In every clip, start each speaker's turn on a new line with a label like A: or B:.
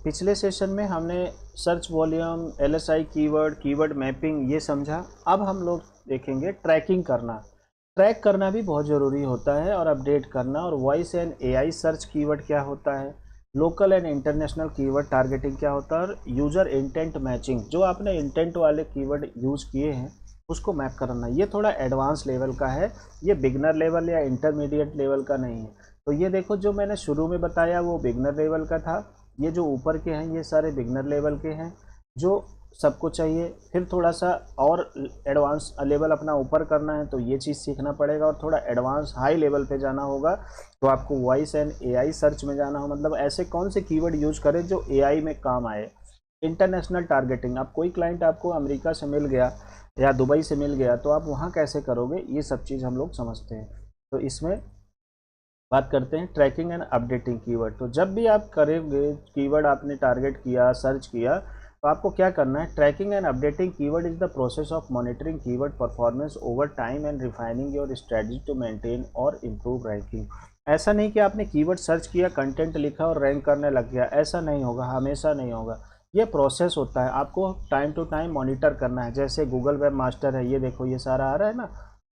A: पिछले सेशन में हमने search volume, LSI keyword, keyword mapping ये समझा। अब हम लोग देखेंगे ट्रैकिंग करना। ट्रैक करना भी बहुत ज़रूरी होता है और अपडेट करना। और voice and AI search keyword क्या होता है, local and international keyword targeting क्या होता है, और यूज़र इंटेंट मैचिंग, जो आपने इंटेंट वाले कीवर्ड यूज़ किए हैं उसको मैप करना। ये थोड़ा एडवांस लेवल का है, ये बिगनर लेवल या इंटरमीडिएट लेवल का नहीं है। तो ये देखो, जो मैंने शुरू में बताया वो बिगनर लेवल का था, ये जो ऊपर के हैं ये सारे बिगनर लेवल के हैं जो सबको चाहिए। फिर थोड़ा सा और एडवांस लेवल अपना ऊपर करना है तो ये चीज़ सीखना पड़ेगा, और थोड़ा एडवांस हाई लेवल पे जाना होगा तो आपको वॉइस एंड AI सर्च में जाना हो। मतलब ऐसे कौन से कीवर्ड यूज करें जो AI में काम आए। इंटरनेशनल टारगेटिंग, अब कोई क्लाइंट आपको अमेरिका से मिल गया या दुबई से मिल गया तो आप वहाँ कैसे करोगे, ये सब चीज़ हम लोग समझते हैं। तो इसमें बात करते हैं ट्रैकिंग एंड अपडेटिंग कीवर्ड। तो जब भी आप करेंगे, कीवर्ड आपने टारगेट किया, सर्च किया, तो आपको क्या करना है। Tracking and updating keyword is the process of monitoring keyword performance over time and refining your strategy to maintain और इम्प्रूव रैंकिंग। ऐसा नहीं कि आपने कीवर्ड सर्च किया, कंटेंट लिखा और रैंक करने लग गया, ऐसा नहीं होगा, हमेशा नहीं होगा। ये प्रोसेस होता है, आपको टाइम टू टाइम मॉनिटर करना है। जैसे गूगल वेब मास्टर है, ये देखो ये सारा आ रहा है ना,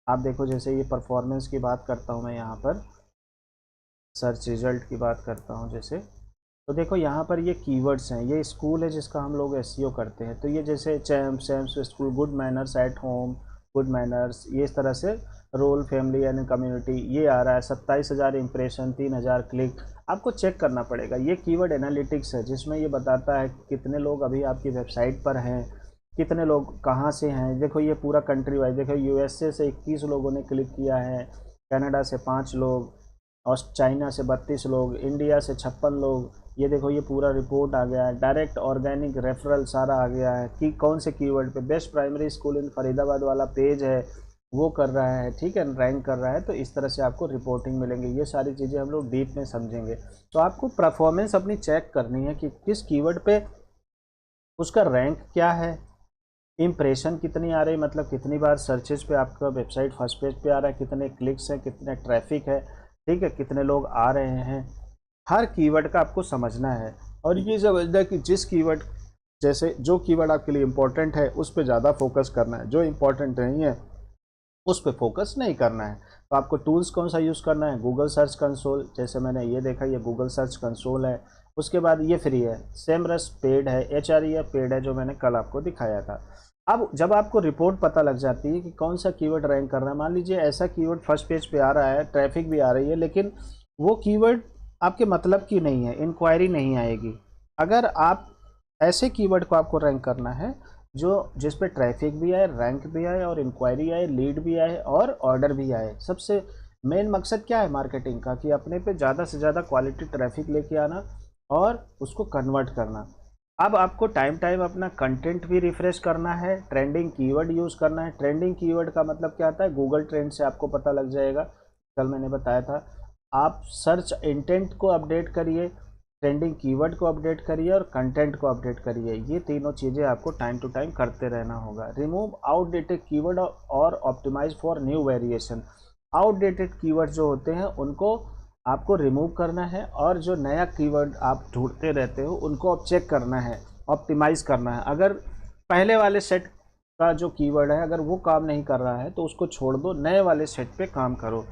A: आप देखो जैसे ये परफॉर्मेंस की बात करता हूँ मैं, यहाँ पर सर्च रिजल्ट की बात करता हूँ जैसे, तो देखो यहाँ पर ये कीवर्ड्स हैं। ये स्कूल है जिसका हम लोग SEO करते हैं, तो ये जैसे Sam's school, good manners at home, good manners, ये इस तरह से रोल, फैमिली एंड कम्युनिटी, ये आ रहा है। 27,000 इंप्रेशन, 3,000 क्लिक। आपको चेक करना पड़ेगा। ये कीवर्ड एनालिटिक्स है जिसमें ये बताता है कि कितने लोग अभी आपकी वेबसाइट पर हैं, कितने लोग कहाँ से हैं। देखो ये पूरा कंट्री वाइज, देखो USA से 21 लोगों ने क्लिक किया है, कनाडा से 5 लोग, और चाइना से 32 लोग, इंडिया से 56 लोग। ये देखो ये पूरा रिपोर्ट आ गया है। डायरेक्ट ऑर्गेनिक रेफरल सारा आ गया है कि कौन से कीवर्ड पे। बेस्ट प्राइमरी स्कूल इन फरीदाबाद वाला पेज है, वो कर रहा है, ठीक है, रैंक कर रहा है। तो इस तरह से आपको रिपोर्टिंग मिलेंगे। ये सारी चीज़ें हम लोग डीप में समझेंगे। तो आपको परफॉर्मेंस अपनी चेक करनी है कि किस कीवर्ड पे उसका रैंक क्या है, इम्प्रेशन कितनी आ रही, मतलब कितनी बार सर्चेज पे आपका वेबसाइट फर्स्ट पेज पे आ रहा है, कितने क्लिक्स हैं, कितने ट्रैफिक है, ठीक है, कितने लोग आ रहे हैं। हर कीवर्ड का आपको समझना है, और ये समझना है कि जिस कीवर्ड, जैसे जो कीवर्ड आपके लिए इम्पोर्टेंट है उस पर ज़्यादा फोकस करना है, जो इम्पोर्टेंट नहीं है उस पर फोकस नहीं करना है। तो आपको टूल्स कौन सा यूज़ करना है, गूगल सर्च कंसोल, जैसे मैंने ये देखा ये गूगल सर्च कंसोल है। उसके बाद ये फ्री है, सेमरस पेड है, HREF पेड है, जो मैंने कल आपको दिखाया था। अब जब आपको रिपोर्ट पता लग जाती है कि कौन सा कीवर्ड रैंक कर रहा है, मान लीजिए ऐसा कीवर्ड फर्स्ट पेज पे आ रहा है, ट्रैफिक भी आ रही है, लेकिन वो कीवर्ड आपके मतलब की नहीं है, इंक्वायरी नहीं आएगी। अगर आप ऐसे कीवर्ड को आपको रैंक करना है जो जिस पे ट्रैफिक भी आए, रैंक भी आए, और इंक्वायरी आए, लीड भी आए, और ऑर्डर भी आए। सबसे मेन मकसद क्या है मार्केटिंग का, कि अपने पे ज़्यादा से ज़्यादा क्वालिटी ट्रैफिक लेके आना और उसको कन्वर्ट करना। अब आपको टाइम टाइम अपना कंटेंट भी रिफ्रेश करना है, ट्रेंडिंग कीवर्ड यूज़ करना है। ट्रेंडिंग कीवर्ड का मतलब क्या आता है, गूगल ट्रेंड से आपको पता लग जाएगा, कल मैंने बताया था। आप सर्च इंटेंट को अपडेट करिए, ट्रेंडिंग कीवर्ड को अपडेट करिए, और कंटेंट को अपडेट करिए। ये तीनों चीज़ें आपको टाइम टू टाइम करते रहना होगा। रिमूव आउटडेटेड कीवर्ड और optimise for new variation. Outdated keyword जो होते हैं उनको आपको रिमूव करना है, और जो नया कीवर्ड आप ढूंढते रहते हो उनको आप चेक करना है, ऑप्टिमाइज़ करना है। अगर पहले वाले सेट का जो कीवर्ड है अगर वो काम नहीं कर रहा है तो उसको छोड़ दो, नए वाले सेट पे काम करो।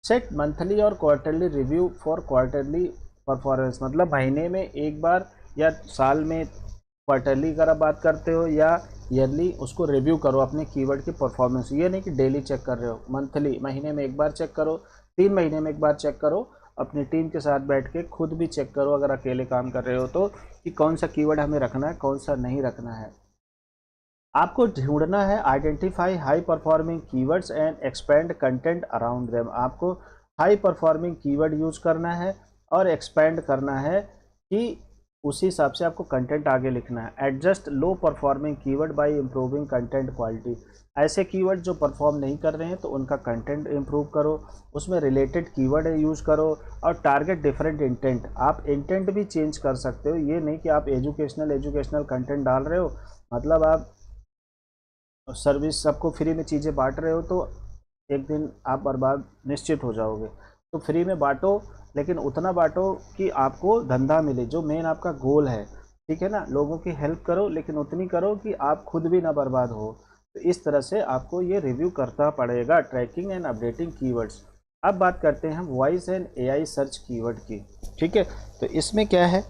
A: सेट मंथली और quarterly review for quarterly performance, मतलब महीने में एक बार या साल में क्वार्टरली अगर आप बात करते हो या ईयरली, उसको रिव्यू करो अपने कीवर्ड की परफॉर्मेंस। ये नहीं कि डेली चेक कर रहे हो, मंथली, महीने में एक बार चेक करो, 3 महीने में एक बार चेक करो। अपनी टीम के साथ बैठ के खुद भी चेक करो अगर अकेले काम कर रहे हो तो, कि कौन सा कीवर्ड हमें रखना है, कौन सा नहीं रखना है। आपको ढूंढना है identify high performing keywords and expand content around them. आपको हाई परफॉर्मिंग कीवर्ड यूज करना है और एक्सपेंड करना है, कि उसी हिसाब से आपको कंटेंट आगे लिखना है। Adjust low performing keyword by improving content quality. ऐसे कीवर्ड जो परफॉर्म नहीं कर रहे हैं तो उनका कंटेंट इंप्रूव करो, उसमें रिलेटेड कीवर्ड यूज करो, और टारगेट डिफरेंट इंटेंट। आप इंटेंट भी चेंज कर सकते हो, ये नहीं कि आप एजुकेशनल कंटेंट डाल रहे हो, मतलब आप सर्विस सबको फ्री में चीज़ें बांट रहे हो तो एक दिन आप बर्बाद निश्चित हो जाओगे। तो फ्री में बांटो, लेकिन उतना बांटो कि आपको धंधा मिले, जो मेन आपका गोल है, ठीक है ना। लोगों की हेल्प करो लेकिन उतनी करो कि आप खुद भी ना बर्बाद हो। तो इस तरह से आपको ये रिव्यू करना पड़ेगा, ट्रैकिंग एंड अपडेटिंग कीवर्ड्स। अब बात करते हैं हम voice and AI search keyword की, ठीक है। तो इसमें क्या है,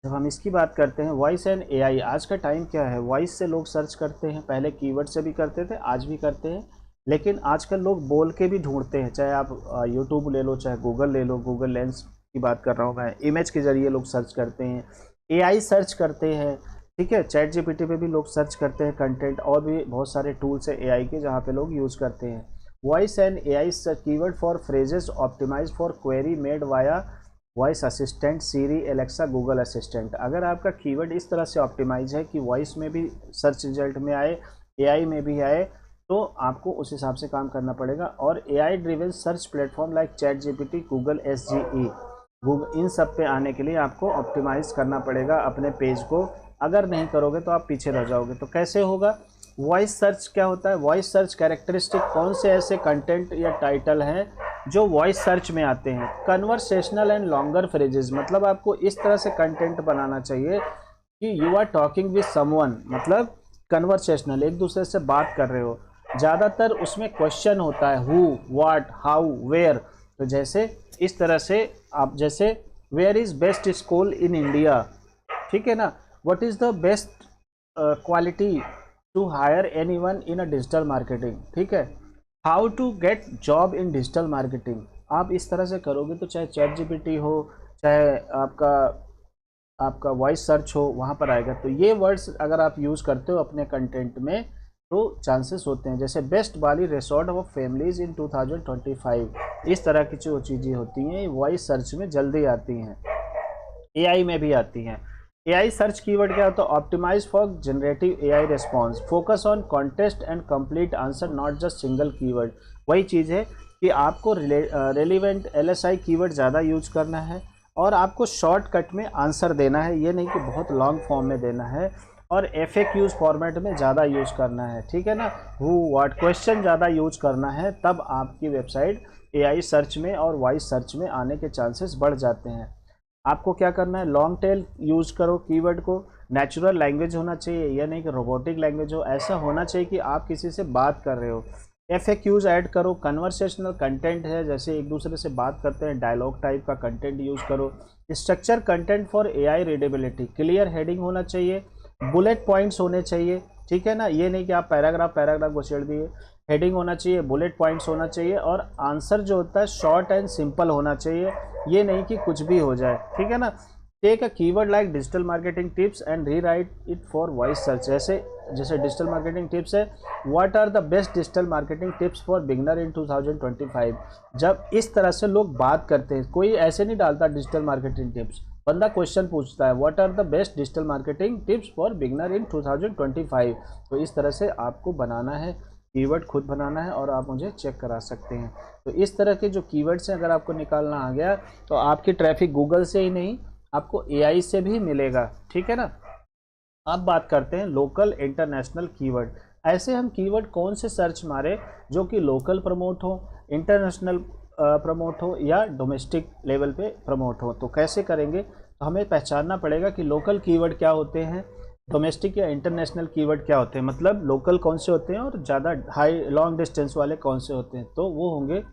A: जब हम इसकी बात करते हैं वॉइस एंड एआई, आज का टाइम क्या है, वॉइस से लोग सर्च करते हैं, पहले कीवर्ड से भी करते थे, आज भी करते हैं, लेकिन आजकल लोग बोल के भी ढूंढते हैं। चाहे आप यूट्यूब ले लो, चाहे गूगल ले लो, गूगल लेंस की बात कर रहा हूँ मैं, इमेज के जरिए लोग सर्च करते हैं, एआई सर्च करते हैं, ठीक है। चैट जीपीटी पे भी लोग सर्च करते हैं कंटेंट, और भी बहुत सारे टूल्स है एआई के जहाँ पे लोग यूज़ करते हैं। Voice and AI keyword for phrases optimise for query made via voice assistant, Siri, Alexa, Google assistant. अगर आपका कीवर्ड इस तरह से ऑप्टिमाइज है कि वॉइस में भी सर्च रिजल्ट में आए, एआई में भी आए, तो आपको उस हिसाब से काम करना पड़ेगा। और AI driven search platform like ChatGPT, Google SGE, Google, इन सब पे आने के लिए आपको ऑप्टिमाइज करना पड़ेगा अपने पेज को। अगर नहीं करोगे तो आप पीछे रह जाओगे। तो कैसे होगा, वॉइस सर्च क्या होता है, वॉइस सर्च कैरेक्टरिस्टिक, कौन से ऐसे कंटेंट या टाइटल हैं जो वॉइस सर्च में आते हैं। कन्वर्सेशनल एंड लॉन्गर फ्रेजेस, मतलब आपको इस तरह से कंटेंट बनाना चाहिए कि you are talking with someone, मतलब कन्वर्सेशनल, एक दूसरे से बात कर रहे हो। ज़्यादातर उसमें क्वेश्चन होता है, हु, व्हाट, हाउ, वेयर। तो जैसे इस तरह से आप, जैसे where is best school in India, ठीक है ना, what is the best quality to hire anyone in a digital marketing, ठीक है। How to get job in digital marketing. आप इस तरह से करोगे तो चाहे चैट जीपीटी हो, चाहे आपका आपका वॉइस सर्च हो, वहाँ पर आएगा। तो ये वर्ड्स अगर आप यूज़ करते हो अपने कंटेंट में तो चांसेस होते हैं। जैसे best Bali resort of families in 2025, इस तरह की जो चीज़ें होती हैं वॉइस सर्च में जल्दी आती हैं, एआई में भी आती हैं। एआई सर्च कीवर्ड क्या होता है, optimise for generative AI response, focus on contest and complete answer, not just single keyword. वही चीज़ है कि आपको रेलिवेंट एलएसआई कीवर्ड ज़्यादा यूज करना है, और आपको शॉर्टकट में आंसर देना है, ये नहीं कि बहुत लॉन्ग फॉर्म में देना है, और एफएक्यूज फॉर्मेट में ज़्यादा यूज करना है, ठीक है ना। हु, व्हाट, क्वेश्चन ज़्यादा यूज करना है, तब आपकी वेबसाइट एआई सर्च में और वॉइस सर्च में आने के चांसेस बढ़ जाते हैं। आपको क्या करना है, लॉन्ग टेल यूज करो कीवर्ड को, नेचुरल लैंग्वेज होना चाहिए, यह नहीं कि रोबोटिक लैंग्वेज हो, ऐसा होना चाहिए कि आप किसी से बात कर रहे हो। एफएक्यूज ऐड करो, कन्वर्सेशनल कंटेंट है, जैसे एक दूसरे से बात करते हैं, डायलॉग टाइप का कंटेंट यूज करो। Structure content for AI readability, clear heading होना चाहिए, बुलेट पॉइंट्स होने चाहिए, ठीक है ना। ये नहीं कि आप पैराग्राफ पैराग्राफ घुसेड़ दिए, हेडिंग होना चाहिए, बुलेट पॉइंट्स होना चाहिए, और आंसर जो होता है शॉर्ट एंड सिंपल होना चाहिए, ये नहीं कि कुछ भी हो जाए, ठीक है ना। Take a keyword like digital marketing tips and rewrite it for voice search. जैसे डिजिटल मार्केटिंग टिप्स है, what are the best digital marketing tips for beginner in 2025। जब इस तरह से लोग बात करते हैं, कोई ऐसे नहीं डालता डिजिटल मार्केटिंग टिप्स, बंदा क्वेश्चन पूछता है, what are the best digital marketing tips for beginner in 2025। तो इस तरह से आपको बनाना है, कीवर्ड खुद बनाना है, और आप मुझे चेक करा सकते हैं। तो इस तरह के जो कीवर्ड्स हैं अगर आपको निकालना आ गया तो आपकी ट्रैफिक गूगल से ही नहीं, आपको एआई से भी मिलेगा, ठीक है ना। अब बात करते हैं लोकल इंटरनेशनल कीवर्ड। ऐसे हम कीवर्ड कौन से सर्च मारे जो कि लोकल प्रमोट हो, इंटरनेशनल प्रमोट हो, या डोमेस्टिक लेवल पे प्रमोट हो। तो कैसे करेंगे, तो हमें पहचानना पड़ेगा कि लोकल कीवर्ड क्या होते हैं, डोमेस्टिक या इंटरनेशनल कीवर्ड क्या होते हैं, मतलब लोकल कौन से होते हैं और ज़्यादा हाई लॉन्ग डिस्टेंस वाले कौन से होते हैं। तो वो होंगे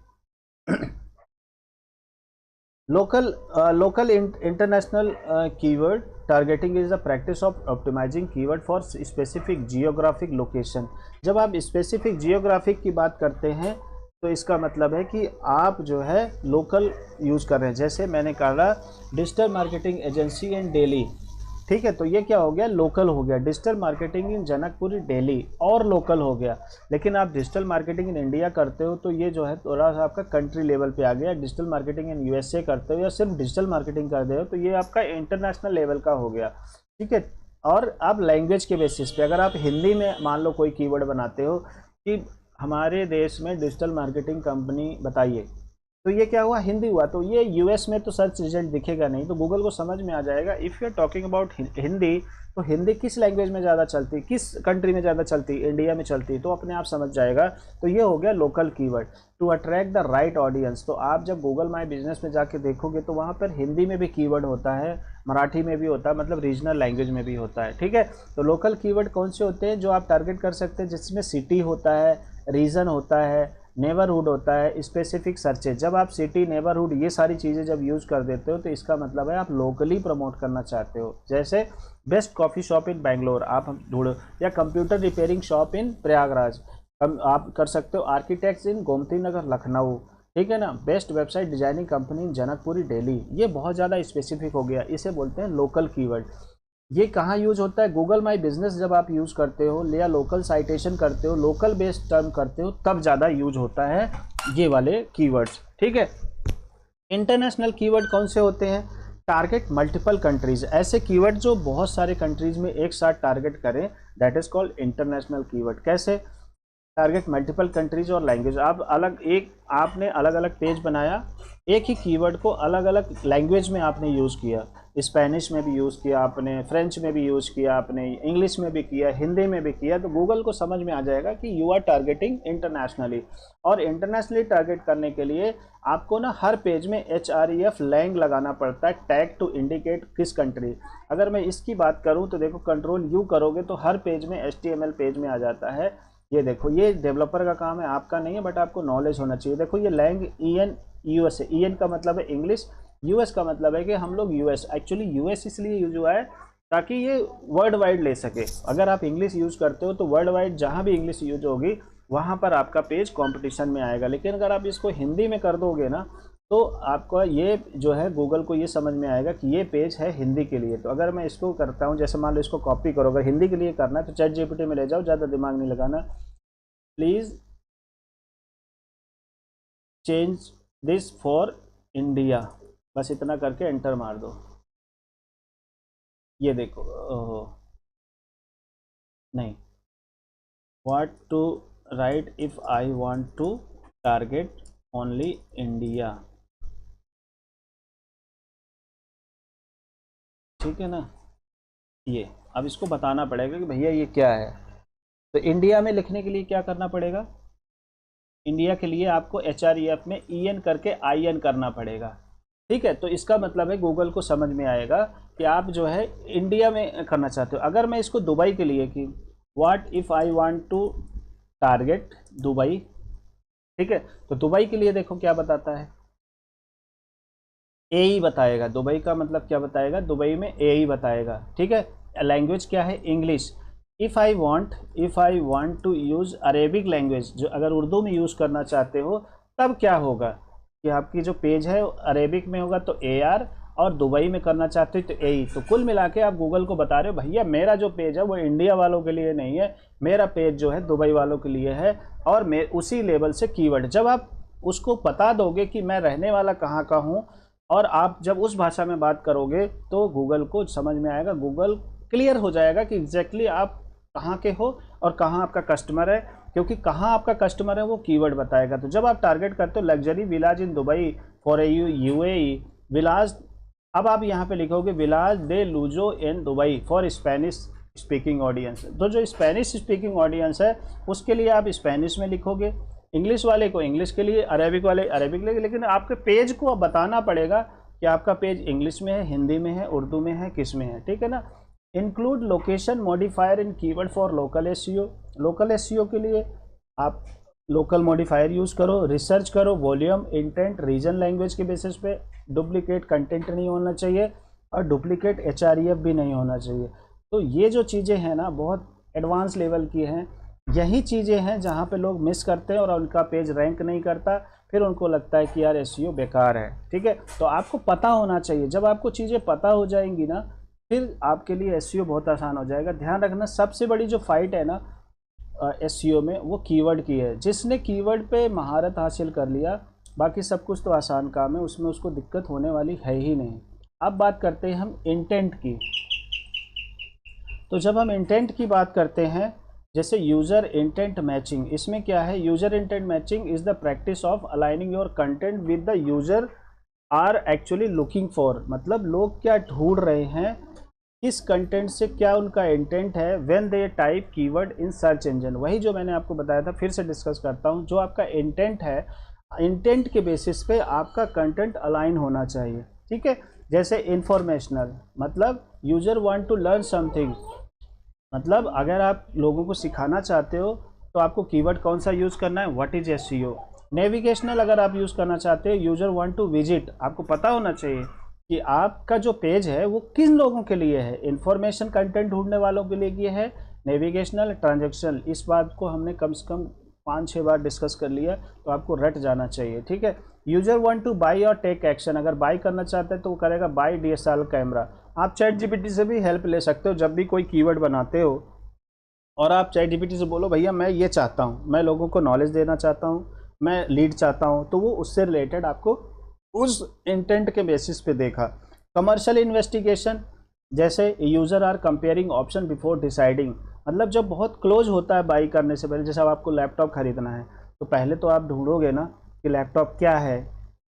A: local international keyword targeting is the practice of optimising keyword for specific geographic location. जब आप स्पेसिफिक जियोग्राफिक की बात करते हैं तो इसका मतलब है कि आप जो है लोकल यूज़ कर रहे हैं। जैसे मैंने कहा डिजिटल मार्केटिंग एजेंसी इन दिल्ली, ठीक है, तो ये क्या हो गया, लोकल हो गया। Digital marketing in Janakpuri Delhi और लोकल हो गया। लेकिन आप डिजिटल मार्केटिंग इन इंडिया करते हो तो ये जो है थोड़ा सा आपका कंट्री लेवल पे आ गया। डिजिटल मार्केटिंग इन यूएसए करते हो या सिर्फ डिजिटल मार्केटिंग कर रहे हो तो ये आपका इंटरनेशनल लेवल का हो गया, ठीक है। और आप लैंग्वेज के बेसिस पे, अगर आप हिंदी में मान लो कोई कीवर्ड बनाते हो कि हमारे देश में डिजिटल मार्केटिंग कंपनी बताइए, तो ये क्या हुआ, हिंदी हुआ, तो ये यूएस में तो सर्च रिजल्ट दिखेगा नहीं, तो गूगल को समझ में आ जाएगा if you are talking about Hindi, तो हिंदी किस लैंग्वेज में ज़्यादा चलती, किस कंट्री में ज़्यादा चलती, इंडिया में चलती, तो अपने आप समझ जाएगा। तो ये हो गया local keyword to attract the right audience. तो आप जब गूगल माई बिजनेस में जाके देखोगे तो वहाँ पर हिंदी में भी कीवर्ड होता है, मराठी में भी होता है, मतलब रीजनल लैंग्वेज में भी होता है, ठीक है। तो लोकल कीवर्ड कौन से होते हैं जो आप टारगेट कर सकते हैं, जिसमें सिटी होता है, रीजन होता है, नेबरहुड होता है, स्पेसिफिक सर्चेज। जब आप सिटी, नेबरहुड, ये सारी चीज़ें जब यूज़ कर देते हो तो इसका मतलब है आप लोकली प्रमोट करना चाहते हो। जैसे best coffee shop in Bangalore आप ढूंढो, या computer repairing shop in Prayagraj आप कर सकते हो, आर्किटेक्ट्स इन गोमती नगर लखनऊ, ठीक है ना, बेस्ट वेबसाइट डिजाइनिंग कंपनी इन जनकपुरी दिल्ली। ये बहुत ज़्यादा स्पेसिफिक हो गया, इसे बोलते हैं लोकल कीवर्ड। ये कहाँ यूज होता है, गूगल माई बिजनेस जब आप यूज़ करते हो या लोकल साइटेशन करते हो, लोकल बेस्ड टर्म करते हो, तब ज़्यादा यूज होता है ये वाले कीवर्ड्स, ठीक है। इंटरनेशनल कीवर्ड कौन से होते हैं, टारगेट मल्टीपल कंट्रीज, ऐसे कीवर्ड जो बहुत सारे कंट्रीज में एक साथ टारगेट करें, that is called international keyword. कैसे, टारगेट मल्टीपल कंट्रीज और लैंग्वेज। आपने अलग अलग पेज बनाया, एक ही कीवर्ड को अलग अलग लैंग्वेज में आपने यूज़ किया, स्पेनिश में भी यूज़ किया आपने, फ्रेंच में भी यूज़ किया आपने, इंग्लिश में भी किया, हिंदी में भी किया, तो गूगल को समझ में आ जाएगा कि यू आर टारगेटिंग इंटरनेशनली। और इंटरनेशनली टारगेट करने के लिए आपको ना हर पेज में href लैंग लगाना पड़ता है, टैग टू इंडिकेट किस कंट्री। अगर मैं इसकी बात करूँ तो देखो, कंट्रोल यू करोगे तो हर पेज में HTML पेज में आ जाता है। ये देखो, ये डेवलपर का काम है, आपका नहीं है, बट आपको नॉलेज होना चाहिए। देखो ये लैंग EN US है, EN का मतलब है इंग्लिश, US का मतलब है कि हम लोग US, एक्चुअली US इसलिए यूज हुआ है ताकि ये वर्ल्ड वाइड ले सके। अगर आप इंग्लिश यूज़ करते हो तो वर्ल्ड वाइड जहाँ भी इंग्लिश यूज होगी वहाँ पर आपका पेज कंपटीशन में आएगा। लेकिन अगर आप इसको हिंदी में कर दोगे ना, तो आपका ये जो है गूगल को ये समझ में आएगा कि ये पेज है हिंदी के लिए। तो अगर मैं इसको करता हूँ, जैसे मान लो इसको कॉपी करो, अगर हिंदी के लिए करना है तो ChatGPT में ले जाओ, ज़्यादा दिमाग नहीं लगाना, please change this for India, बस इतना करके एंटर मार दो। ये देखो, नहीं, what to write if I want to target only India, ठीक है ना। ये अब इसको बताना पड़ेगा कि भैया ये क्या है। तो इंडिया में लिखने के लिए क्या करना पड़ेगा, इंडिया के लिए आपको HREF में EN करके IN करना पड़ेगा, ठीक है। तो इसका मतलब है गूगल को समझ में आएगा कि आप जो है इंडिया में करना चाहते हो। अगर मैं इसको दुबई के लिए की, what if I want to target Dubai, ठीक है, तो दुबई के लिए देखो क्या बताता है, AE बताएगा। दुबई का मतलब क्या बताएगा, दुबई में AE बताएगा, ठीक है। लैंग्वेज क्या है, English. If I want to use Arabic language, जो अगर उर्दू में यूज़ करना चाहते हो तब क्या होगा कि आपकी जो पेज है अरेबिक में होगा तो AR, और दुबई में करना चाहते हो तो AE। तो कुल मिला के आप गूगल को बता रहे हो भैया मेरा जो पेज है वो इंडिया वालों के लिए नहीं है, मेरा पेज जो है दुबई वालों के लिए है, और मैं उसी लेवल से कीवर्ड जब आप उसको बता दोगे कि मैं रहने वाला कहाँ का हूँ, और आप जब उस भाषा में बात करोगे तो गूगल को समझ में आएगा, गूगल क्लियर हो जाएगा कि एग्जैक्टली आप कहाँ के हो और कहाँ आपका कस्टमर है, क्योंकि कहाँ आपका कस्टमर है वो कीवर्ड बताएगा। तो जब आप टारगेट करते हो luxury villas in Dubai for UAE villas, अब आप यहाँ पे लिखोगे विलाज दे लूजो in Dubai for Spanish speaking audience. तो जो स्पेनिश स्पीकिंग ऑडियंस है उसके लिए आप स्पेनिश में लिखोगे, इंग्लिश वाले को इंग्लिश के लिए, अरेबिक वाले अरेबिक के लिए। लेकिन आपके पेज को अब बताना पड़ेगा कि आपका पेज इंग्लिश में है, हिंदी में है, उर्दू में है, किस में है, ठीक है ना। Include location modifier in keyword for local SEO। Local SEO के लिए आप लोकल मॉडिफायर यूज़ करो, रिसर्च करो, वॉल्यूम, इंटेंट, रीजन, लैंग्वेज के बेसिस पे। डुप्लीकेट कंटेंट नहीं होना चाहिए और डुप्लीकेट HREF भी नहीं होना चाहिए। तो ये जो चीज़ें हैं ना बहुत एडवांस लेवल की हैं, यही चीज़ें हैं जहाँ पे लोग मिस करते हैं और उनका पेज रैंक नहीं करता, फिर उनको लगता है कि यार SEO बेकार है, ठीक है। तो आपको पता होना चाहिए, जब आपको चीज़ें पता हो जाएंगी ना फिर आपके लिए SEO बहुत आसान हो जाएगा। ध्यान रखना सबसे बड़ी जो फाइट है ना SEO में वो कीवर्ड की है। जिसने कीवर्ड पे महारत हासिल कर लिया बाकी सब कुछ तो आसान काम है, उसमें उसको दिक्कत होने वाली है ही नहीं। अब बात करते हैं हम इंटेंट की। तो जब हम इंटेंट की बात करते हैं जैसे यूज़र इंटेंट मैचिंग, इसमें क्या है, user intent matching is the practice of aligning your content with the user are actually looking for, मतलब लोग क्या ढूंढ रहे हैं, किस कंटेंट से क्या उनका इंटेंट है, when they type keyword in search engine. वही जो मैंने आपको बताया था, फिर से डिस्कस करता हूँ, जो आपका इंटेंट है, इंटेंट के बेसिस पे आपका कंटेंट अलाइन होना चाहिए, ठीक है। जैसे इंफॉर्मेशनल, मतलब user want to learn something, मतलब अगर आप लोगों को सिखाना चाहते हो तो आपको कीवर्ड कौन सा यूज़ करना है, व्हाट इज एसईओ। नेविगेशनल अगर आप यूज़ करना चाहते हो, यूज़र वांट टू विजिट, आपको पता होना चाहिए कि आपका जो पेज है वो किन लोगों के लिए है, इंफॉर्मेशन कंटेंट ढूंढने वालों के लिए है, नेविगेशनल, ट्रांजेक्शनल। इस बात को हमने कम से कम 5-6 बार डिस्कस कर लिया, तो आपको रट जाना चाहिए, ठीक है। यूज़र वांट टू बाई और टेक एक्शन, अगर बाई करना चाहते हैं तो वो करेगा बाई DSLR कैमरा। आप चैट जीपीटी से भी हेल्प ले सकते हो, जब भी कोई कीवर्ड बनाते हो और आप चैट जीपीटी से बोलो भैया मैं ये चाहता हूँ, मैं लोगों को नॉलेज देना चाहता हूँ, मैं लीड चाहता हूँ, तो वो उससे रिलेटेड आपको उस इंटेंट के बेसिस पे देखा। कमर्शियल इन्वेस्टिगेशन, जैसे user are comparing option before deciding, मतलब जब बहुत क्लोज होता है बाई करने से पहले, जैसे अब आपको लैपटॉप खरीदना है तो पहले तो आप ढूंढोगे ना कि लैपटॉप क्या है,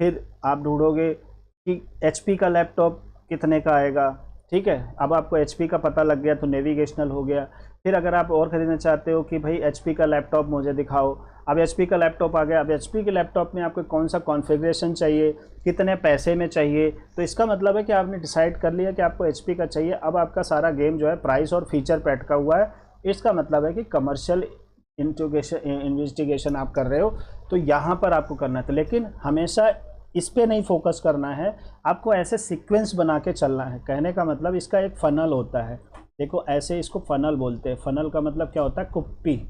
A: फिर आप ढूंढोगे कि HP का लैपटॉप कितने का आएगा, ठीक है। अब आपको HP का पता लग गया तो नेविगेशनल हो गया। फिर अगर आप और ख़रीदना चाहते हो कि भाई HP का लैपटॉप मुझे दिखाओ, अब HP का लैपटॉप आ गया, अब HP के लैपटॉप में आपको कौन सा कॉन्फ़िगरेशन चाहिए, कितने पैसे में चाहिए, तो इसका मतलब है कि आपने डिसाइड कर लिया कि आपको HP का चाहिए। अब आपका सारा गेम जो है प्राइस और फीचर पे अटका हुआ है। इसका मतलब है कि कमर्शियल इन्वेस्टिगेशन आप कर रहे हो, तो यहाँ पर आपको करना था, लेकिन हमेशा इस पे नहीं फोकस करना है, आपको ऐसे सीक्वेंस बना के चलना है। कहने का मतलब इसका एक फ़नल होता है, देखो ऐसे इसको फ़नल बोलते हैं। फ़नल का मतलब क्या होता है, कुप्पी।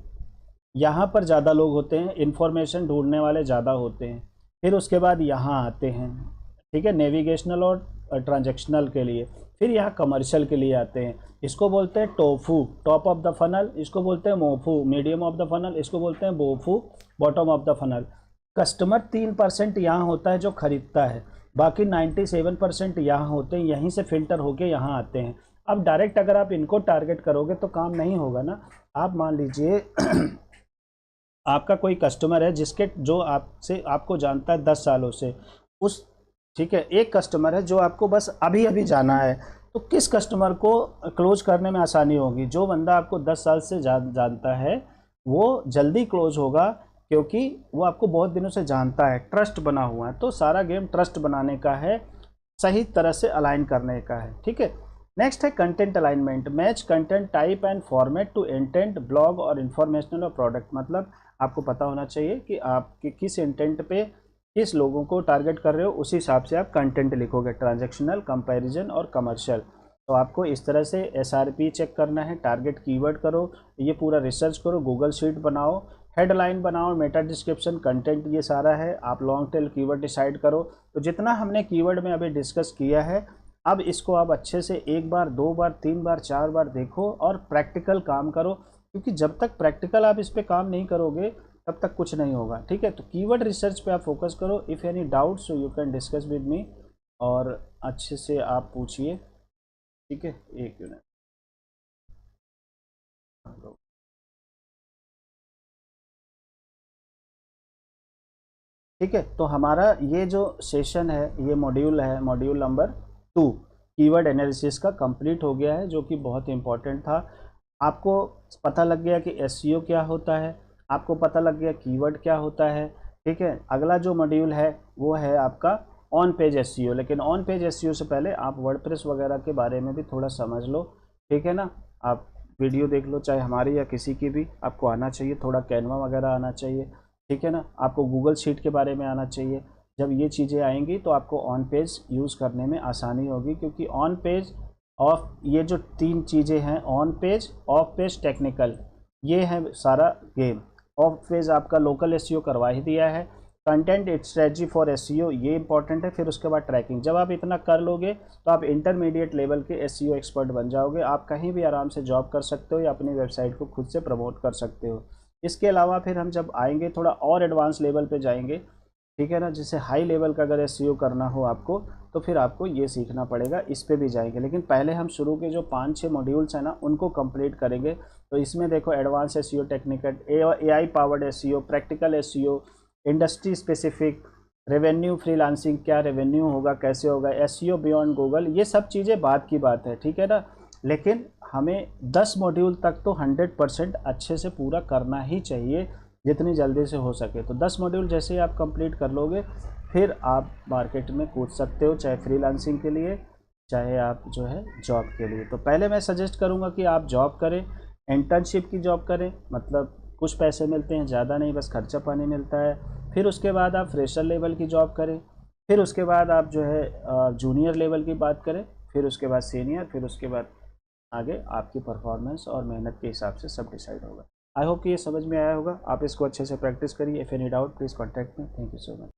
A: यहाँ पर ज़्यादा लोग होते हैं, इन्फॉर्मेशन ढूंढने वाले ज़्यादा होते हैं, फिर उसके बाद यहाँ आते हैं, ठीक है, नेविगेशनल और ट्रांजैक्शनल के लिए, फिर यहाँ कमर्शियल के लिए आते हैं। इसको बोलते हैं TOFU, top of the funnel, इसको बोलते हैं MOFU, medium of the funnel, इसको बोलते हैं BOFU, bottom of the funnel. Customer 3% यहाँ होता है जो खरीदता है, बाकी 97% यहाँ होते हैं, यहीं से फिल्टर होके यहाँ आते हैं। अब डायरेक्ट अगर आप इनको टारगेट करोगे तो काम नहीं होगा ना। आप मान लीजिए आपका कोई कस्टमर है जिसके जो आपसे आपको जानता है 10 सालों से, उस ठीक है, एक कस्टमर है जो आपको बस अभी अभी जाना है, तो किस कस्टमर को क्लोज करने में आसानी होगी, जो बंदा आपको 10 साल से जानता है वो जल्दी क्लोज होगा, क्योंकि वो आपको बहुत दिनों से जानता है, ट्रस्ट बना हुआ है। तो सारा गेम ट्रस्ट बनाने का है, सही तरह से अलाइन करने का है, ठीक है। नेक्स्ट है content alignment, match content type and format to intent blog और इन्फॉर्मेशनल और प्रोडक्ट। मतलब आपको पता होना चाहिए कि आप किस इंटेंट पे किस लोगों को टारगेट कर रहे हो, उसी हिसाब से आप कंटेंट लिखोगे, ट्रांजैक्शनल, कंपैरिजन और कमर्शियल। तो आपको इस तरह से SRP चेक करना है, टारगेट कीवर्ड करो, ये पूरा रिसर्च करो, गूगल शीट बनाओ, हेडलाइन बनाओ, मेटा डिस्क्रिप्शन, कंटेंट, ये सारा है। आप लॉन्ग टेल कीवर्ड डिसाइड करो। तो जितना हमने कीवर्ड में अभी डिस्कस किया है, अब इसको आप अच्छे से 1 बार 2 बार 3 बार 4 बार देखो और प्रैक्टिकल काम करो, क्योंकि जब तक प्रैक्टिकल आप इस पे काम नहीं करोगे तब तक कुछ नहीं होगा, ठीक है। तो कीवर्ड रिसर्च पे आप फोकस करो। If any doubt so you can discuss with me, और अच्छे से आप पूछिए, ठीक है। एक मिनट, ठीक है। तो हमारा ये जो सेशन है, ये मॉड्यूल है, मॉड्यूल नंबर 2 कीवर्ड एनालिसिस का कंप्लीट हो गया है, जो कि बहुत इंपॉर्टेंट था। आपको पता लग गया कि एसईओ क्या होता है, आपको पता लग गया कीवर्ड क्या होता है, ठीक है। अगला जो मॉड्यूल है वो है आपका ऑन पेज एसईओ, लेकिन ऑन पेज एसईओ से पहले आप वर्डप्रेस वगैरह के बारे में भी थोड़ा समझ लो, ठीक है ना। आप वीडियो देख लो, चाहे हमारी या किसी की भी, आपको आना चाहिए, थोड़ा कैनवा वगैरह आना चाहिए, ठीक है ना। आपको गूगल शीट के बारे में आना चाहिए। जब ये चीज़ें आएंगी तो आपको ऑन पेज यूज़ करने में आसानी होगी, क्योंकि ऑन पेज ऑफ, ये जो 3 चीज़ें हैं, on page, of page, technical, ये है सारा गेम। ऑफ पेज आपका लोकल एसईओ करवा ही दिया है, कंटेंट स्ट्रेटजी फॉर एसईओ ये इंपॉर्टेंट है, फिर उसके बाद ट्रैकिंग। जब आप इतना कर लोगे तो आप इंटरमीडिएट लेवल के एसईओ एक्सपर्ट बन जाओगे। आप कहीं भी आराम से जॉब कर सकते हो या अपनी वेबसाइट को खुद से प्रमोट कर सकते हो। इसके अलावा फिर हम जब आएंगे थोड़ा और एडवांस लेवल पे जाएंगे, ठीक है ना। जैसे हाई लेवल का अगर एसईओ करना हो आपको तो फिर आपको ये सीखना पड़ेगा, इस पे भी जाएंगे। लेकिन पहले हम शुरू के जो 5-6 मॉड्यूल्स हैं ना उनको कंप्लीट करेंगे। तो इसमें देखो advance SEO, technical, AI powered SEO, practical SEO, industry specific, revenue, freelancing, क्या रेवेन्यू होगा, कैसे होगा, एसईओ बियॉन्ड गूगल, ये सब चीज़ें बाद की बात है, ठीक है ना। लेकिन हमें 10 मॉड्यूल तक तो 100% अच्छे से पूरा करना ही चाहिए, जितनी जल्दी से हो सके। तो 10 मॉड्यूल जैसे ही आप कंप्लीट कर लोगे फिर आप मार्केट में कूद सकते हो, चाहे फ्रीलांसिंग के लिए, चाहे आप जो है जॉब के लिए। तो पहले मैं सजेस्ट करूँगा कि आप जॉब करें, इंटर्नशिप की जॉब करें, मतलब कुछ पैसे मिलते हैं, ज़्यादा नहीं, बस खर्चा पानी मिलता है। फिर उसके बाद आप फ्रेशर लेवल की जॉब करें, फिर उसके बाद आप जो है जूनियर लेवल की बात करें, फिर उसके बाद सीनियर, फिर उसके बाद आगे आपकी परफॉर्मेंस और मेहनत के हिसाब से सब डिसाइड होगा। आई होप कि ये समझ में आया होगा। आप इसको अच्छे से प्रैक्टिस करिए। If any doubt please contact me. Thank you so much.